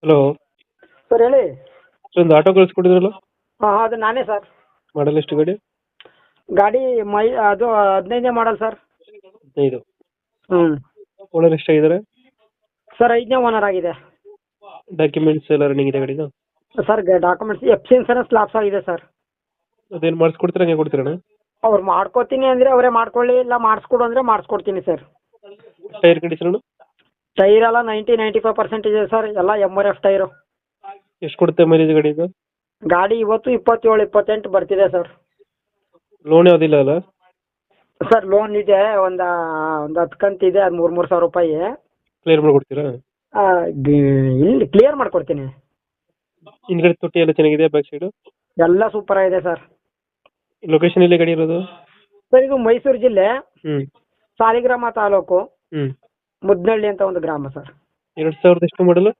Hello. Sir ಹೇಳಿ. ಒಂದು auto ಕಳಿಸ್ಕೊಟ್ಟಿದ್ರಲ್ಲ, ಹಾಂ ಅದು ನಾನೇ ಸರ್. ಮಾಡಲ್ ಎಷ್ಟು ಗಾಡಿ? ಗಾಡಿ ಅದು 15ನೇ ಮಾಡಲ್ ಸರ್. 15. ಹ್ಞೂ ಓನರ್ ಎಷ್ಟಾಗಿದ್ದಾರೆ? ಸರ್ 5ನೇ ಓನರ್ ಆಗಿದೆ. ಡಾಕ್ಯುಮೆಂಟ್ಸ್ ಎಲ್ಲ ರನ್ನಿಂಗ್ ಇದೆ ಗಾಡಿದು? Sir documents F C insurance lapse ಆಗಿದೆ ಸರ್. ಅದೇನು ಮಾಡಿಸ್ಕೊಡ್ತೀರಾ, ಹಂಗೆ ಕೊಡ್ತೀರಣ್ಣ? ಅವ್ರು ಮಾಡ್ಕೋತೀನಿ ಅಂದರೆ ಅವರೇ ಮಾಡ್ಕೊಳ್ಳಿ, ಇಲ್ಲ ಮಾಡಿಸ್ಕೊಡು ಅಂದರೆ ಮಾಡಿಸ್ಕೊಡ್ತೀನಿ ಸರ್. Tyre condition? ಟೈರ್ ಎಲ್ಲ 90-95% ಇದೆ ಸರ್, ಎಲ್ಲ MRF ಟೈರು. ಎಷ್ಟು ಕೊಡುತ್ತೆ ಮೈಲೇಜ್ ಗಾಡಿದು? ಗಾಡಿ ಇವತ್ತು 27-28 ಬರ್ತಿದೆ ಸರ್. ಲೋನ್ ಯಾವುದಿಲ್ಲ ಅಲ್ಲ? ಸರ್ ಲೋನ್ ಇದೆ, ಒಂದು 10 ಕಂತಿದೆ, ಅದು 3,000 ರೂಪಾಯಿ. ಕ್ಲಿಯರ್ ಮಾಡಿಕೊಡ್ತೀರಾ? ಇಲ್ಲಿ ಕ್ಲಿಯರ್ ಮಾಡ್ಕೊಡ್ತೀನಿ. ಹಿಂದ್ಗಡೆ ತೊಟ್ಟಿ ಎಲ್ಲ ಚೆನ್ನಾಗಿದೆ, ಬ್ಯಾಕ್ ಸೈಡು ಎಲ್ಲ ಸೂಪರ್ ಆಗಿದೆ ಸರ್. ಲೊಕೇಶನ್ ಎಲ್ಲಿ ಗಾಡಿ ಇರೋದು? ಸರ್ ಇದು ಮೈಸೂರು ಜಿಲ್ಲೆ, ಹ್ಞೂ ಸಾಲಿಗ್ರಾಮ ತಾಲೂಕು, ಹ್ಞೂ ಮುದ್ನಳ್ಳಿ ಅಂತ ಒಂದು ಗ್ರಾಮ ಸರ್. 2000 ಎಷ್ಟು ಮಾಡಲು?